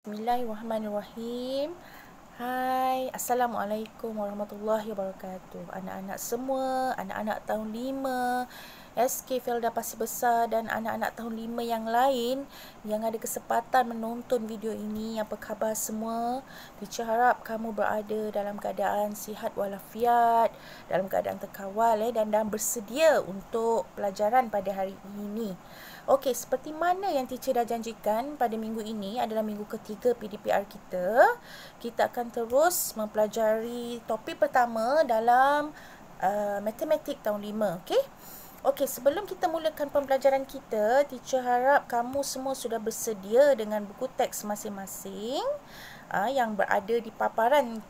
Bismillahirrahmanirrahim. Hai, Assalamualaikum warahmatullahi wabarakatuh. Anak-anak semua, anak-anak tahun 5, SK Felda Pasir Besar dan anak-anak tahun 5 yang lain yang ada kesempatan menonton video ini. Apa khabar semua? Teacher harap kamu berada dalam keadaan sihat walafiat, dalam keadaan terkawal dan bersedia untuk pelajaran pada hari ini. Okey, seperti mana yang teacher dah janjikan, pada minggu ini adalah minggu ketiga PDPR kita. Kita akan terus mempelajari topik pertama dalam matematik tahun 5. Okey? Okey, sebelum kita mulakan pembelajaran kita, teacher harap kamu semua sudah bersedia dengan buku teks masing-masing. Yang berada di paparan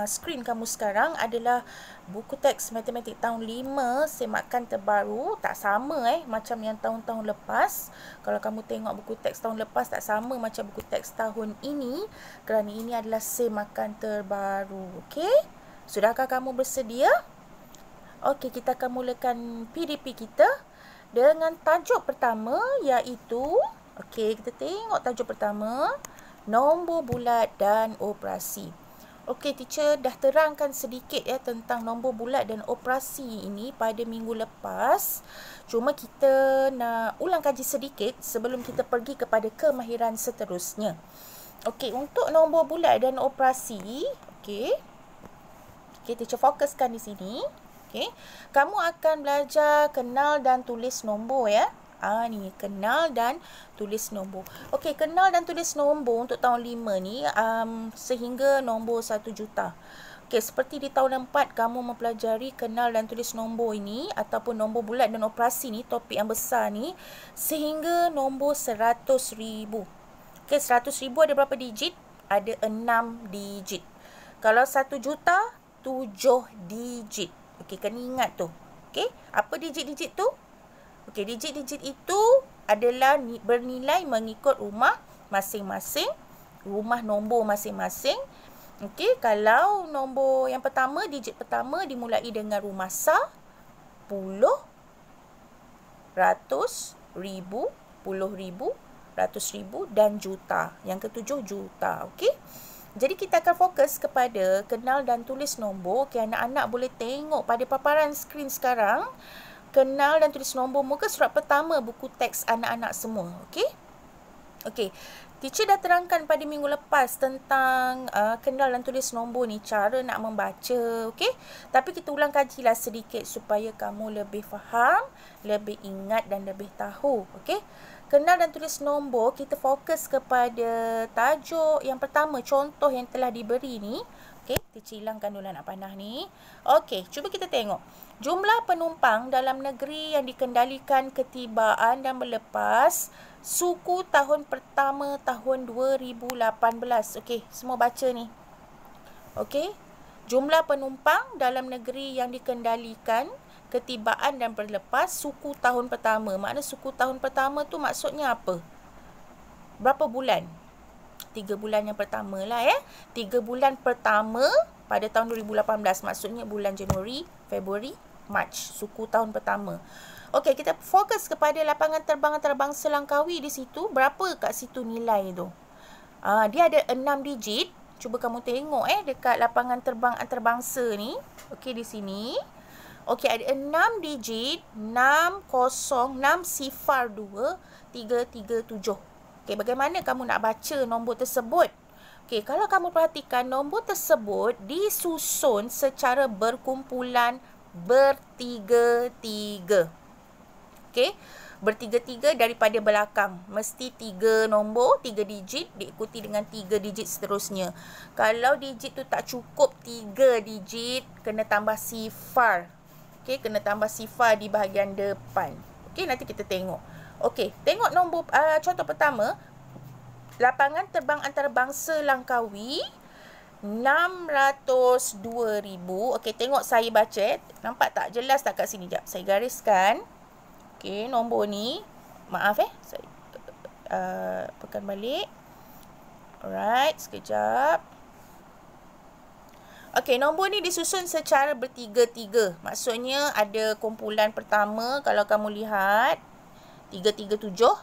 skrin kamu sekarang adalah buku teks matematik tahun 5 semakan terbaru. Tak sama macam yang tahun-tahun lepas. Kalau kamu tengok buku teks tahun lepas, tak sama macam buku teks tahun ini, kerana ini adalah semakan terbaru. Okey? Sudahkah kamu bersedia? Okey, kita akan mulakan PDP kita dengan tajuk pertama, iaitu, okey, kita tengok tajuk pertama, nombor bulat dan operasi. Okey, teacher dah terangkan sedikit tentang nombor bulat dan operasi ini pada minggu lepas. Cuma kita nak ulang kaji sedikit sebelum kita pergi kepada kemahiran seterusnya. Okey, untuk nombor bulat dan operasi, okey, teacher fokuskan di sini. Okey, kamu akan belajar kenal dan tulis nombor ni kenal dan tulis nombor. Okey, kenal dan tulis nombor untuk tahun 5 ni sehingga nombor 1 juta. Okey, seperti di tahun 4 kamu mempelajari kenal dan tulis nombor ini ataupun nombor bulat dan operasi ni, topik yang besar ni, sehingga nombor 100,000. Okey, 100,000 ada berapa digit? Ada 6 digit. Kalau 1 juta, 7 digit. Okey, kena ingat tu. Okey, apa digit-digit tu? Okey, digit-digit itu adalah bernilai mengikut rumah masing-masing, rumah nombor masing-masing. Okey, kalau nombor yang pertama, digit pertama dimulai dengan rumah sah, puluh, ratus, ribu, puluh ribu, ratus ribu dan juta. Yang ketujuh, juta. Okey, jadi kita akan fokus kepada kenal dan tulis nombor. Okey, anak-anak boleh tengok pada paparan skrin sekarang, kenal dan tulis nombor muka surat pertama buku teks anak-anak semua. Okey? Okey. Teacher dah terangkan pada minggu lepas tentang kenal dan tulis nombor ni, cara nak membaca. Okey? Tapi kita ulang kajilah sedikit supaya kamu lebih faham, lebih ingat dan lebih tahu. Okey? Kenal dan tulis nombor, kita fokus kepada tajuk yang pertama, contoh yang telah diberi ni. Okey, teacher hilangkan dulu anak panah ni. Okey, cuba kita tengok. Jumlah penumpang dalam negeri yang dikendalikan ketibaan dan berlepas suku tahun pertama tahun 2018. Okey, semua baca ni. Okey, jumlah penumpang dalam negeri yang dikendalikan ketibaan dan berlepas suku tahun pertama. Makna suku tahun pertama tu maksudnya apa? Berapa bulan? 3 bulan yang pertama lah 3 bulan pertama pada tahun 2018. Maksudnya bulan Januari, Februari, Mac. Suku tahun pertama. Okey, kita fokus kepada lapangan terbang antarabangsa Langkawi di situ. Berapa kat situ nilai tu? Dia ada 6 digit. Cuba kamu tengok dekat lapangan terbang antarabangsa ni. Okey, di sini. Okey, ada 6 digit. 60602 337. Okey, bagaimana kamu nak baca nombor tersebut? Okey, kalau kamu perhatikan, nombor tersebut disusun secara berkumpulan bertiga-tiga. Okey, bertiga-tiga daripada belakang. Mesti 3 nombor, 3 digit diikuti dengan 3 digit seterusnya. Kalau digit tu tak cukup 3 digit, kena tambah sifar. Okey, kena tambah sifar di bahagian depan. Okey, nanti kita tengok. Okey, tengok nombor contoh pertama. Lapangan terbang antarabangsa Langkawi 602,000. Okey, tengok saya baca. Nampak tak jelas tak kat sini? Jap, saya gariskan. Okey, nombor ni. Maaf saya pekan balik. Alright, sekejap. Okey, nombor ni disusun secara bertiga-tiga. Maksudnya ada kumpulan pertama, kalau kamu lihat 337.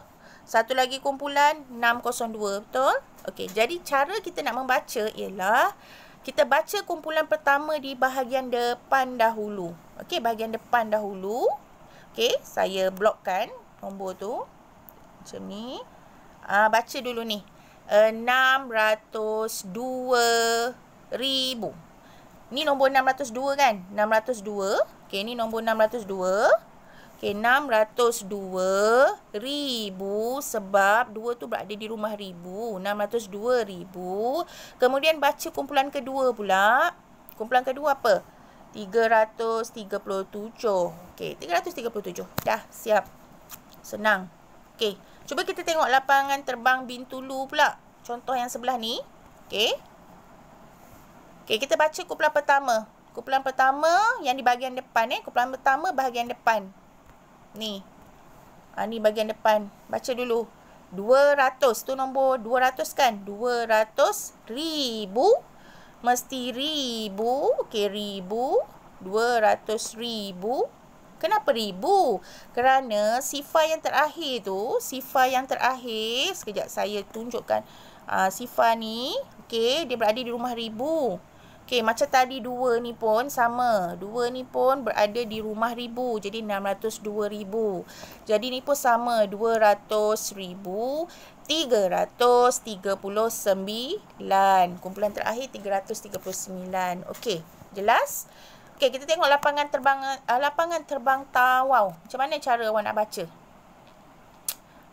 Satu lagi kumpulan 602, betul? Okey, jadi cara kita nak membaca ialah kita baca kumpulan pertama di bahagian depan dahulu. Okey, bahagian depan dahulu. Okey, saya blokkan nombor tu. Macam ni. Baca dulu ni. 602,000. Ni nombor 602 kan? 602. Okey, ni nombor 602. Okey, 602,000 sebab 2 tu berada di rumah ribu. 602,000. Kemudian baca kumpulan kedua pula. Kumpulan kedua apa? 337. Okey, 337. Dah, siap. Senang. Okey, cuba kita tengok lapangan terbang Bintulu pula. Contoh yang sebelah ni. Okey. Okey, kita baca kumpulan pertama. Kumpulan pertama yang di bahagian depan kumpulan pertama bahagian depan. Ni. Ni bahagian depan. Baca dulu. 200 tu nombor 200 kan? 200,000 mesti ribu. Okey, ribu. 200,000. Kenapa ribu? Kerana sifar yang terakhir tu, sekejap saya tunjukkan. Sifar ni, okey, dia berada di rumah ribu. Okey, macam tadi 2 ni pun sama. 2 ni pun berada di rumah ribu. Jadi 602,000. Jadi ni pun sama. 200,000. 339. Kumpulan terakhir 339. Okey, jelas? Okey, kita tengok lapangan terbang tawau. Macam mana cara awak nak baca?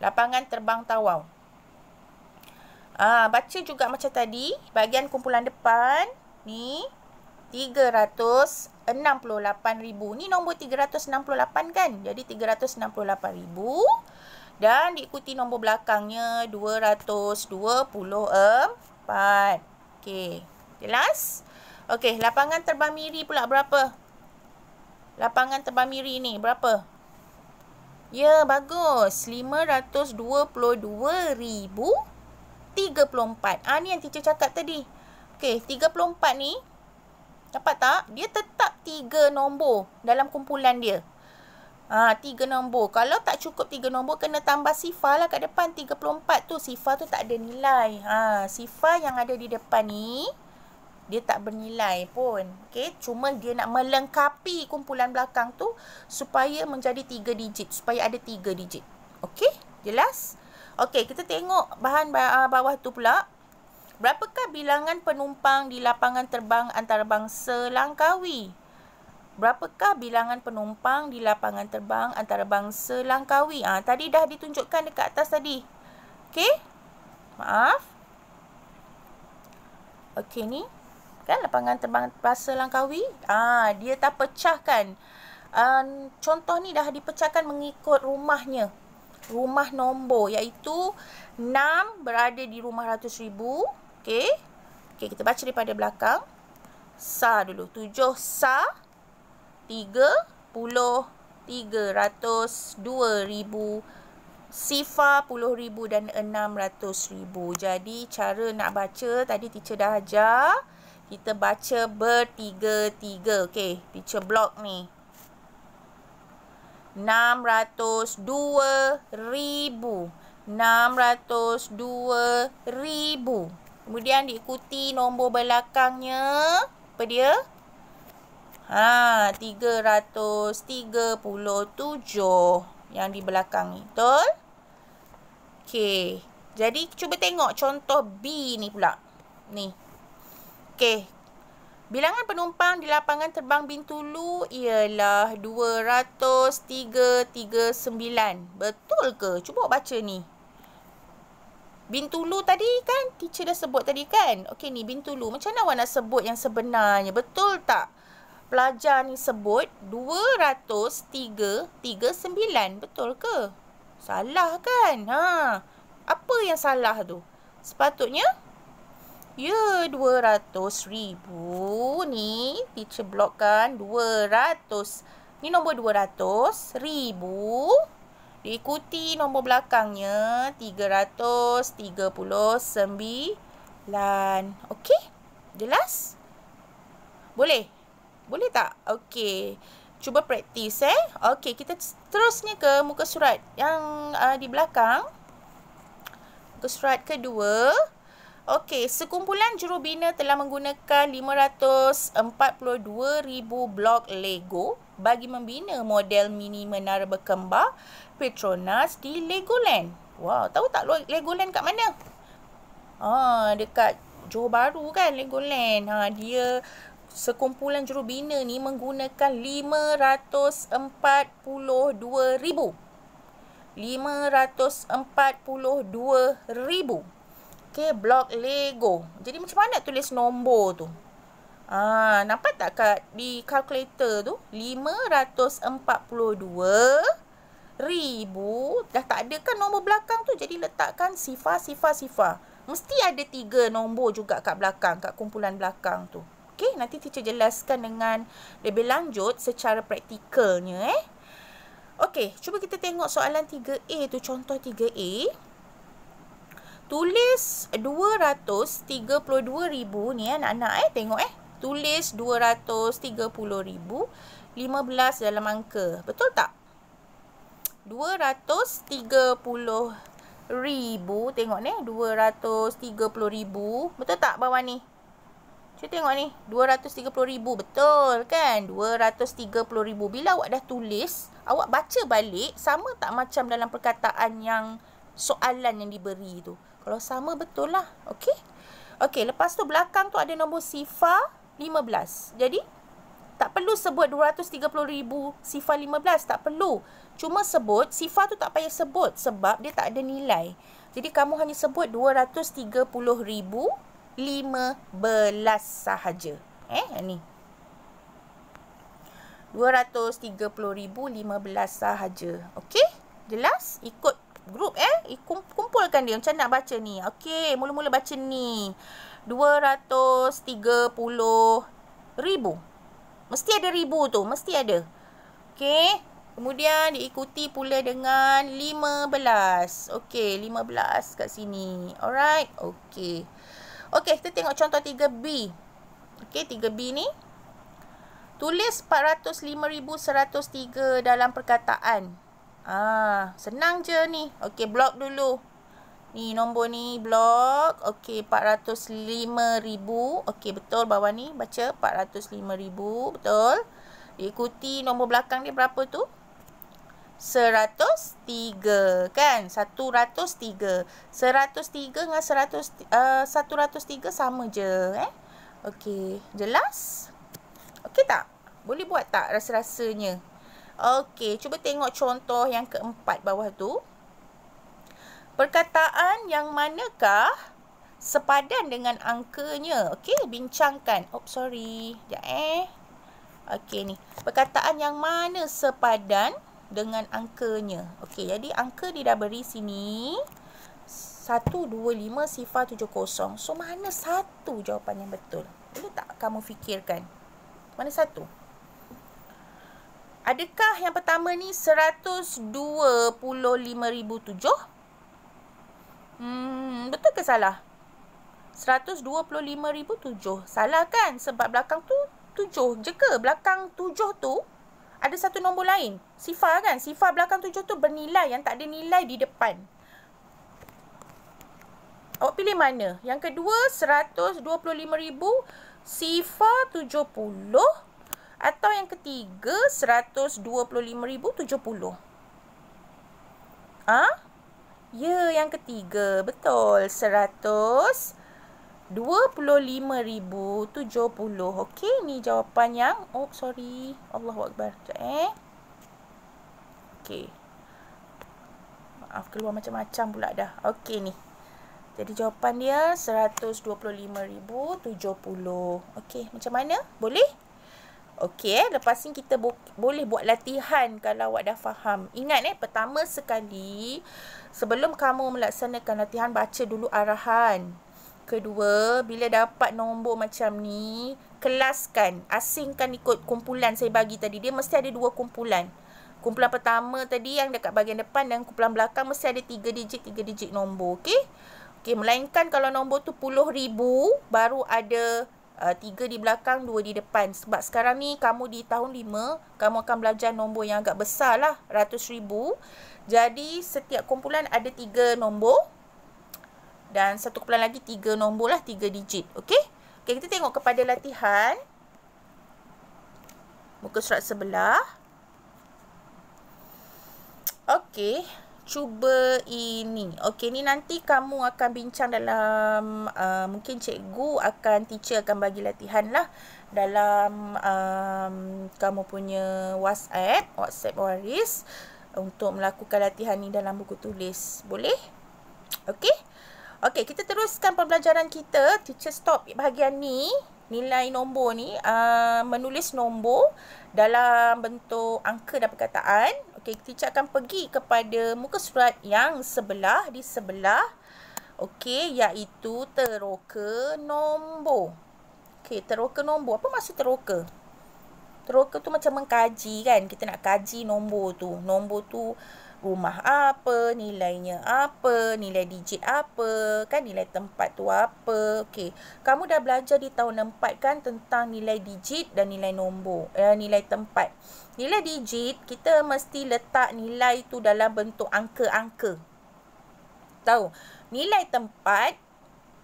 Lapangan terbang tawau. Baca juga macam tadi. Bahagian kumpulan depan. Ni 368,000. Ni nombor 368 kan? Jadi 368,000. Dan diikuti nombor belakangnya 224. Okey, jelas? Okey, lapangan terbang miri pula berapa? Lapangan terbang miri ni berapa? Ya, bagus. 522,034. Ni yang teacher cakap tadi. Okey, 34 ni, dapat tak? Dia tetap 3 nombor dalam kumpulan dia. 3 nombor. Kalau tak cukup 3 nombor, kena tambah sifar lah kat depan. 34 tu, sifar tu tak ada nilai. Sifar yang ada di depan ni, dia tak bernilai pun. Okey, cuma dia nak melengkapi kumpulan belakang tu supaya menjadi 3 digit. Supaya ada 3 digit. Okey, jelas? Okey, kita tengok bahan bawah tu pula. Berapakah bilangan penumpang di lapangan terbang antarabangsa Langkawi? Berapakah bilangan penumpang di lapangan terbang antarabangsa Langkawi? Tadi dah ditunjukkan dekat atas tadi. Okey? Maaf. Okey, ni. Kan lapangan terbang antarabangsa Langkawi. Dia tak pecahkan. Contoh ni dah dipecahkan mengikut rumahnya. Rumah nombor, iaitu 6 berada di rumah 100,000. Okey. Okey, kita baca daripada belakang. Sa dulu. 7 sa. 30. 300. 2,000. Sifar 10,000 dan 600,000. Jadi, cara nak baca tadi teacher dah ajar. Kita baca bertiga-tiga. Okey, teacher block ni. 602,000. 602,000. Kemudian diikuti nombor belakangnya. Apa dia? 337 yang di belakang ni. Betul? Okey. Jadi cuba tengok contoh B ni pula. Ni. Okey. Bilangan penumpang di lapangan terbang Bintulu ialah 203,39. Betul ke? Cuba baca ni. Bintulu tadi kan teacher dah sebut tadi kan. Okey, ni Bintulu. Macam mana awak nak sebut yang sebenarnya? Betul tak? Pelajar ni sebut 203,39. Betul ke? Salah kan? Apa yang salah tu? Sepatutnya ya, 200,000 ni teacher blockkan 200. Ni nombor 200,000. Diikuti nombor belakangnya 339. Okey? Jelas? Boleh? Boleh tak? Okey. Cuba praktis Okey, kita terusnya ke muka surat yang di belakang. Muka surat kedua. Okey, sekumpulan jurubina telah menggunakan 542,000 blok Lego bagi membina model mini menara berkembar Petronas di Legoland. Wow, tahu tak Legoland kat mana? Dekat Johor Bahru kan Legoland. Dia sekumpulan jurubina ni menggunakan 542,000. 542,000. Okey, blok Lego. Jadi macam mana tulis nombor tu? Nampak tak di kalkulator tu? 542,000. Dah tak ada kan nombor belakang tu. Jadi letakkan sifar. Mesti ada 3 nombor juga kat belakang, kat kumpulan belakang tu. Okey, nanti teacher jelaskan dengan lebih lanjut secara praktikalnya. Okey, cuba kita tengok soalan 3A tu, contoh 3A. Tulis 232,000 ni anak-anak tengok Tulis 230,000, 15 dalam angka. Betul tak? 230,000, tengok ni 230,000. Betul tak bawah ni? Cuba tengok ni, 230,000 betul kan? 230,000. Bila awak dah tulis, awak baca balik, sama tak macam dalam perkataan yang soalan yang diberi tu? Kalau sama, betul lah. Okey? Okey, lepas tu belakang tu ada nombor sifar 15. Jadi, tak perlu sebut 230,000 sifar 15. Tak perlu. Cuma sebut, sifar tu tak payah sebut sebab dia tak ada nilai. Jadi, kamu hanya sebut 230,015 sahaja. Ni. 230,015 sahaja. Okey? Jelas? Ikut grup kumpulkan dia macam nak baca ni. Okey, mula-mula baca ni. 230,000. Mesti ada ribu tu, mesti ada. Okey, kemudian diikuti pula dengan 15. Okey, 15 kat sini. Alright, okey. Okey, kita tengok contoh 3B. Okey, 3B ni. Tulis 405,103 dalam perkataan. Senang je ni. Okey, blok dulu. Ni nombor ni blok. Okey, 405,000. Okey, betul bawah ni. Baca 405,000. Betul. Diikuti nombor belakang dia berapa tu? 103 kan? 103. 103 dengan 103 sama je. Okey, jelas? Okey tak? Boleh buat tak rasa-rasanya? Okey, cuba tengok contoh yang keempat bawah tu. Perkataan yang manakah sepadan dengan angkanya? Okey, bincangkan. Sorry. Sekejap Okey ni. Perkataan yang mana sepadan dengan angkanya? Okey, jadi angka dia dah beri sini. 125 sifar 70. So, mana satu jawapan yang betul? Boleh tak kamu fikirkan? Mana satu? Adakah yang pertama ni 125,007? Betul ke salah? 125,007. Salah kan? Sebab belakang tu 7 je ke? Belakang 7 tu ada satu nombor lain. Sifar kan? Sifar belakang 7 tu bernilai, yang tak ada nilai di depan. Awak pilih mana? Yang kedua 125,000 sifar 70. Atau yang ketiga 125,070. Ya, yang ketiga. Betul. 125,070. Okey, ni jawapan yang sorry. Allahuakbar. Sekejap Okey. Maaf, keluar macam-macam pula dah. Okey ni. Jadi jawapan dia 125,070. Okey, macam mana? Boleh? Okey, lepas ni kita boleh buat latihan kalau awak dah faham. Ingat pertama sekali, sebelum kamu melaksanakan latihan, baca dulu arahan. Kedua, bila dapat nombor macam ni, kelaskan, asingkan ikut kumpulan saya bagi tadi. Dia mesti ada 2 kumpulan. Kumpulan pertama tadi yang dekat bahagian depan dan kumpulan belakang mesti ada 3 digit nombor. Okey? Okey, melainkan kalau nombor tu puluh ribu, baru ada 3 di belakang, 2 di depan. Sebab sekarang ni kamu di tahun 5, kamu akan belajar nombor yang agak besar lah, ratus ribu. Jadi setiap kumpulan ada 3 nombor Dan satu kumpulan lagi 3 nombor lah, 3 digit. Okey? Okey, kita tengok kepada latihan. Muka surat sebelah. Okey, cuba ini. Okey, ni nanti kamu akan bincang dalam, mungkin teacher akan bagi latihan lah dalam kamu punya WhatsApp Waris untuk melakukan latihan ni dalam buku tulis. Boleh? Okey? Okey, kita teruskan pembelajaran kita. Teacher stop bahagian ni. Nilai nombor ni, menulis nombor dalam bentuk angka dan perkataan. Okey, teacher akan pergi kepada muka surat yang sebelah, di sebelah. Okey, iaitu teroka nombor. Okey, teroka nombor. Apa maksud teroka? Teroka tu macam mengkaji kan. Kita nak kaji nombor tu. Nombor tu rumah apa, nilainya apa, nilai digit apa, kan nilai tempat tu apa. Okey, kamu dah belajar di tahun 4 kan tentang nilai digit dan nilai nombor, nilai tempat. Nilai digit, kita mesti letak nilai tu dalam bentuk angka-angka. Tahu? Nilai tempat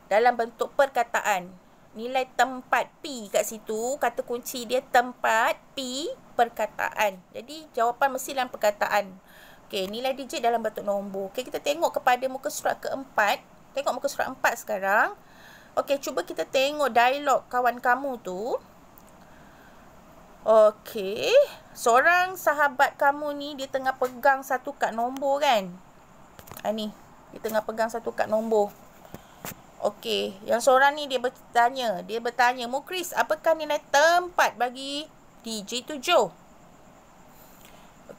dalam bentuk perkataan. Nilai tempat P kat situ, kata kunci dia tempat, P perkataan. Jadi jawapan mesti dalam perkataan. Okey, nilai digit dalam bentuk nombor. Okey, kita tengok kepada muka surat keempat. Tengok muka surat 4 sekarang. Okey, cuba kita tengok dialog kawan kamu tu. Okey, seorang sahabat kamu ni dia tengah pegang satu kad nombor kan? Ni, dia tengah pegang satu kad nombor. Okey, yang seorang ni dia bertanya, Mukris, apakah nilai tempat bagi digit 7?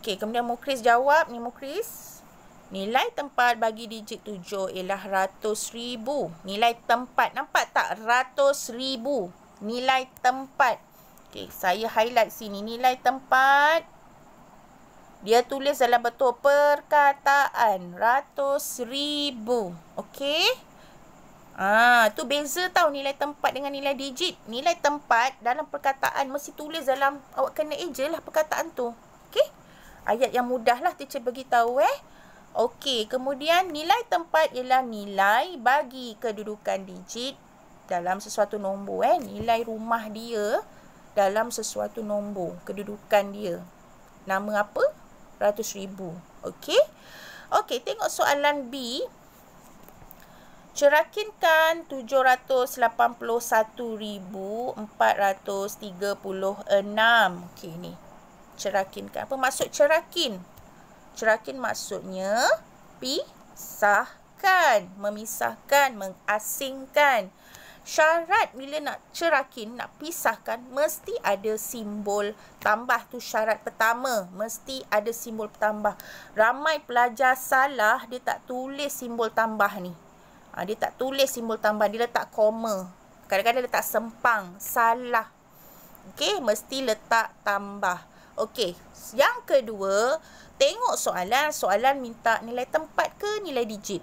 Okey, kemudian Mukris jawab, ni Mukris, nilai tempat bagi digit 7 ialah 100,000. Nilai tempat, nampak tak? 100,000. Nilai tempat. Okey, saya highlight sini. Nilai tempat, dia tulis dalam bentuk perkataan. 100,000. Okey? Tu beza tau nilai tempat dengan nilai digit. Nilai tempat dalam perkataan mesti tulis dalam, awak kena eja lah perkataan tu. Okey? Ayat yang mudah lah teacher beritahu Okey, kemudian nilai tempat ialah nilai bagi kedudukan digit dalam sesuatu nombor Nilai rumah dia dalam sesuatu nombor, kedudukan dia. Nama apa? 100,000. Okey? Okey, tengok soalan B. Cerakinkan 781,436. Okey, ni. Cerakinkan. Apa maksud cerakin? Cerakin maksudnya pisahkan, memisahkan, mengasingkan. Syarat bila nak cerakin, nak pisahkan, mesti ada simbol tambah. Tu syarat pertama, mesti ada simbol tambah. Ramai pelajar salah, dia tak tulis simbol tambah ni. Dia tak tulis simbol tambah, dia letak koma. Kadang-kadang letak sempang, salah. Okey, mesti letak tambah. Okey, yang kedua, tengok soalan. Soalan minta nilai tempat ke nilai digit?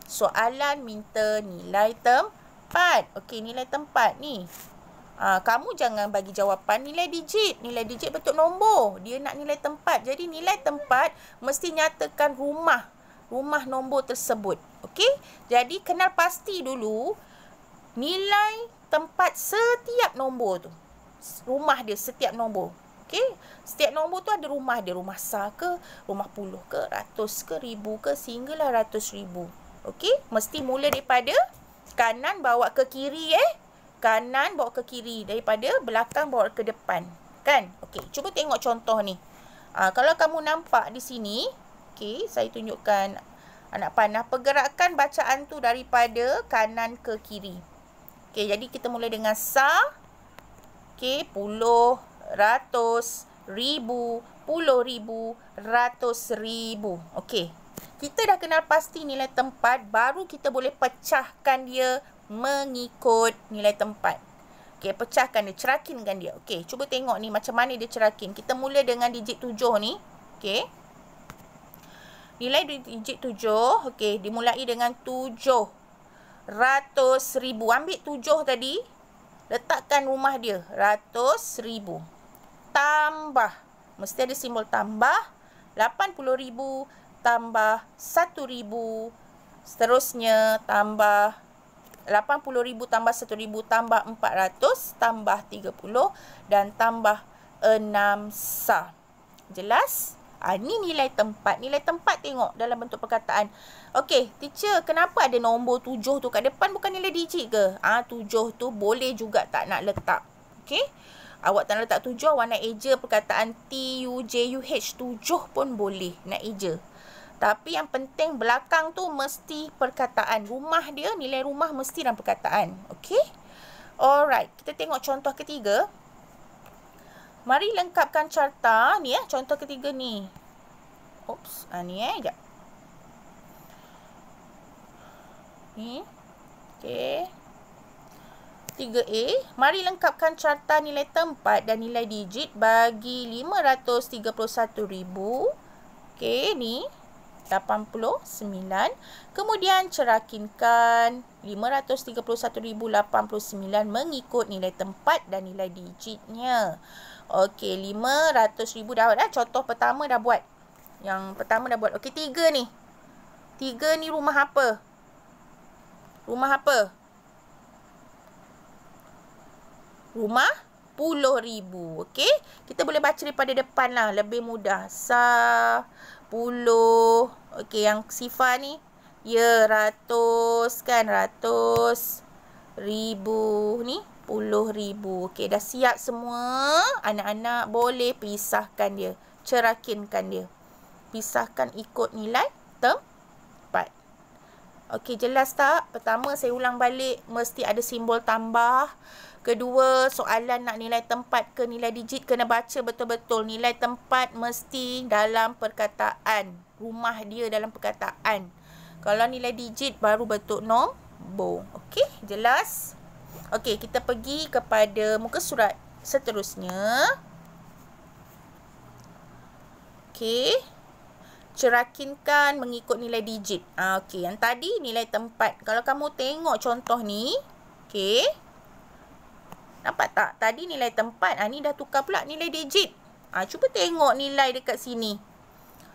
Soalan minta nilai tempat. Okey, nilai tempat ni. Kamu jangan bagi jawapan nilai digit. Nilai digit bentuk nombor. Dia nak nilai tempat. Jadi nilai tempat mesti nyatakan rumah nombor tersebut. Okey? Jadi kenal pasti dulu nilai tempat setiap nombor tu. Rumah dia setiap nombor. Okey, setiap nombor tu ada rumah dia. Rumah sah ke, rumah puluh ke, ratus ke, ribu ke, sehinggalah 100,000. Okey, mesti mula daripada kanan bawa ke kiri Kanan bawa ke kiri, daripada belakang bawa ke depan. Kan? Okey, cuba tengok contoh ni. Kalau kamu nampak di sini, okey, saya tunjukkan anak panah. Pergerakan bacaan tu daripada kanan ke kiri. Okey, jadi kita mula dengan sah. Okey, puluh, ratus, ribu, puluh ribu, ratus ribu. Okey. Kita dah kenal pasti nilai tempat, baru kita boleh pecahkan dia mengikut nilai tempat. Okey, pecahkan dia, cerakinkan dia. Okey, cuba tengok ni macam mana dia cerakin. Kita mula dengan digit 7 ni. Okey. Nilai digit 7, okey, dimulai dengan 700,000. Ambil 7 tadi, letakkan rumah dia, 100,000. Tambah, mesti ada simbol tambah, 80,000 tambah 1,000 Seterusnya tambah 80,000 tambah 1,000 tambah 400 tambah 30 dan tambah 6 sah. Jelas? Ni nilai tempat. Nilai tempat tengok dalam bentuk perkataan. Okey, teacher, kenapa ada nombor 7 tu kat depan, bukan nilai digit ke? 7 tu boleh juga tak nak letak. Okey? Awak tak nak letak 7, awak nak eja perkataan TUJUH 7 pun boleh nak eja. Tapi yang penting belakang tu mesti perkataan. Rumah dia, nilai rumah mesti dalam perkataan. Okey? Alright, kita tengok contoh ketiga. Mari lengkapkan carta. Ni contoh ketiga ni. Oops, ni sekejap. Ni. Okey. 3A. Mari lengkapkan carta nilai tempat dan nilai digit bagi 531,000. Okey, ni 89. Kemudian cerakinkan 531,089 mengikut nilai tempat dan nilai digitnya. Okey, 500,000 dah. Contoh pertama dah buat. Yang pertama dah buat. Okey, 3 ni. 3 ni rumah apa? Rumah apa? Rumah 10,000. Okey, kita boleh baca daripada depan lah. Lebih mudah. 10. Okey, yang sifar ni. Ya, ratus kan. Ratus. Ribu. Ni 10,000. Okey, dah siap semua. Anak-anak boleh pisahkan dia. Cerakinkan dia. Pisahkan ikut nilai tempat. Okey, jelas tak? Pertama, saya ulang balik. Mesti ada simbol tambah. Kedua, soalan nak nilai tempat ke nilai digit, kena baca betul-betul. Nilai tempat mesti dalam perkataan. Rumah dia dalam perkataan. Kalau nilai digit, baru bentuk nombor. Okey, jelas? Okey, kita pergi kepada muka surat seterusnya. Okey. Cerakinkan mengikut nilai digit. Okey, yang tadi nilai tempat. Kalau kamu tengok contoh ni, okey. Nampak tak? Tadi nilai tempat. Ni dah tukar pula nilai digit. Cuba tengok nilai dekat sini.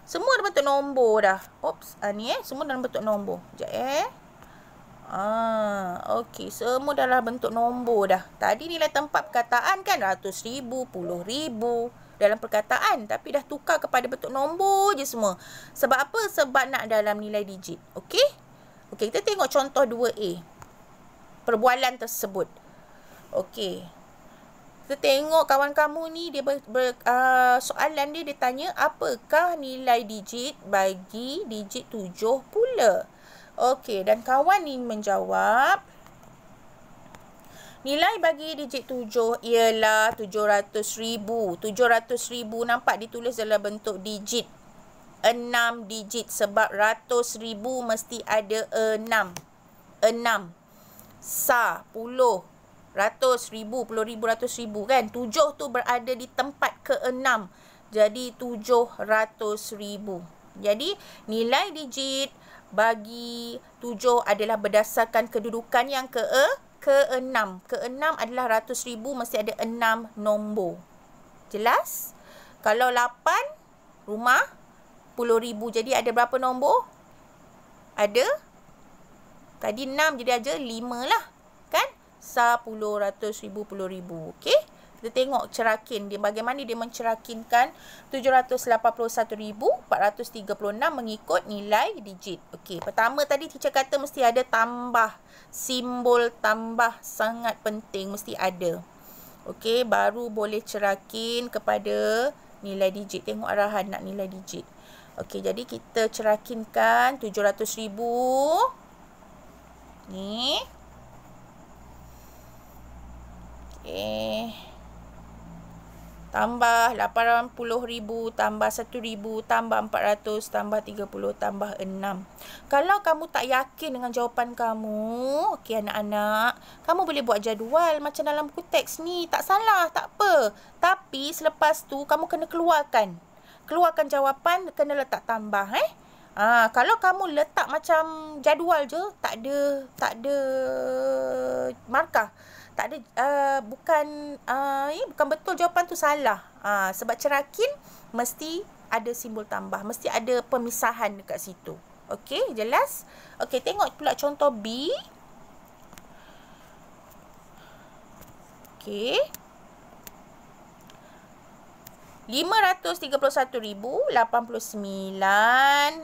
Semua dah bentuk nombor dah. Oops, ni semua dalam bentuk nombor. Sekejap okey, semua dalam bentuk nombor dah. Tadi nilai tempat perkataan kan 100,000, 10,000 dalam perkataan, tapi dah tukar kepada bentuk nombor je semua. Sebab apa? Sebab nak dalam nilai digit. Okey? Okey, kita tengok contoh 2A. Perbualan tersebut. Okey. Kita tengok kawan kamu ni, dia soalan dia tanya, apakah nilai digit bagi digit 7 pula? Okey, dan kawan ni menjawab, nilai bagi digit 7 ialah 700,000. 700,000 nampak ditulis dalam bentuk digit. 6 digit sebab 100,000 mesti ada 6. 6. Sa, 10. 100,000, 10,000, 100,000 kan. 7 tu berada di tempat ke-6. Jadi 700,000. Jadi nilai digit bagi 7 adalah berdasarkan kedudukan yang ke-6. Ke-6 adalah 100,000, mesti ada 6 nombor. Jelas? Kalau 8, rumah 10,000. Jadi ada berapa nombor? Ada. Tadi 6, jadi aja 5 lah. Kan? 10, 100,000, 10,000. Okey? Kita tengok cerakin dia. Bagaimana dia mencerakinkan 781,436 mengikut nilai digit. Okey, pertama tadi teacher kata mesti ada tambah. Simbol tambah sangat penting. Mesti ada. Okey, baru boleh cerakin kepada nilai digit. Tengok arahan nak nilai digit. Okey, jadi kita cerakinkan 700,000. Ni. Okey. Tambah 80,000, tambah 1,000, tambah 400, tambah 30, tambah 6. Kalau kamu tak yakin dengan jawapan kamu, okey anak-anak, kamu boleh buat jadual macam dalam buku teks ni. Tak salah, tak apa. Tapi selepas tu, kamu kena keluarkan. Keluarkan jawapan, kena letak tambah. Kalau kamu letak macam jadual je, tak ada markah. Tak ada, bukan betul jawapan tu salah. Sebab cerakin mesti ada simbol tambah. Mesti ada pemisahan dekat situ. Okey, jelas? Okey, tengok pula contoh B. Okey. 531,089.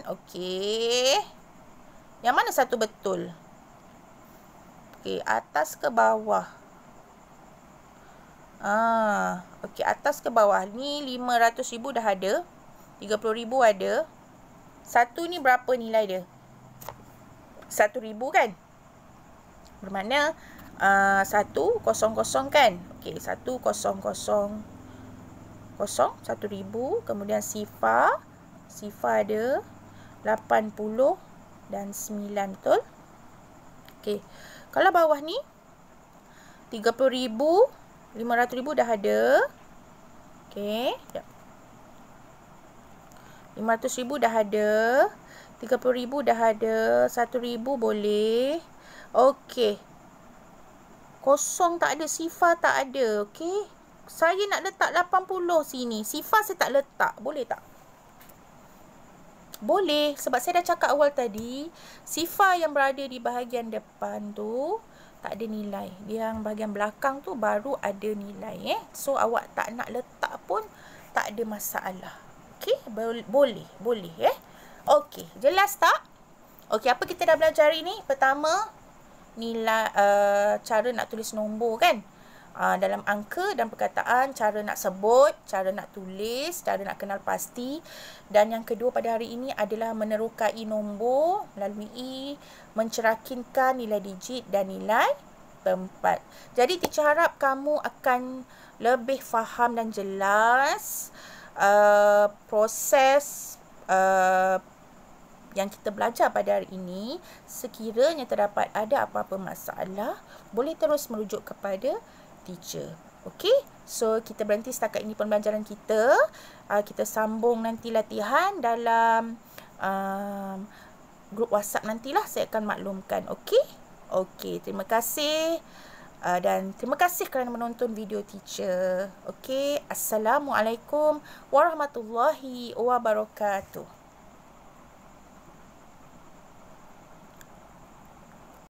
Okey. Yang mana satu betul? Okey, atas ke bawah? Okey, atas ke bawah. Ni 500,000 dah ada. 30,000 ada. Satu ni berapa nilai dia? 1,000 kan? Bermakna 100 kan? Okey, 1,000. 1,000. Kemudian sifar. Sifar ada 80 dan 9, betul? Okey. Kalau bawah ni 30,000, 500,000 dah ada. Okey, jap. 500,000 dah ada. 30,000 dah ada. 1,000 boleh. Okey. Kosong tak ada, sifar tak ada. Okey. Saya nak letak 80 sini. Sifar saya tak letak. Boleh tak? Boleh. Sebab saya dah cakap awal tadi, sifar yang berada di bahagian depan tu tak ada nilai. Yang bahagian belakang tu baru ada nilai. So, awak tak nak letak pun tak ada masalah. Okey? Boleh. Boleh. Okey. Jelas tak? Okey, apa kita dah belajar hari ni? Pertama, nilai cara nak tulis nombor kan? Dalam angka dan perkataan, cara nak sebut, cara nak tulis, cara nak kenal pasti. Dan yang kedua pada hari ini adalah menerokai nombor melalui mencerakinkan nilai digit dan nilai tempat. Jadi teacher harap kamu akan lebih faham dan jelas proses yang kita belajar pada hari ini. Sekiranya terdapat ada apa-apa masalah, boleh terus merujuk kepada teacher. Okey? So, kita berhenti setakat ini pembelajaran kita. Kita sambung nanti latihan dalam grup WhatsApp nantilah. Saya akan maklumkan. Okey? Okey, terima kasih. Dan terima kasih kerana menonton video teacher. Okey? Assalamualaikum warahmatullahi wabarakatuh.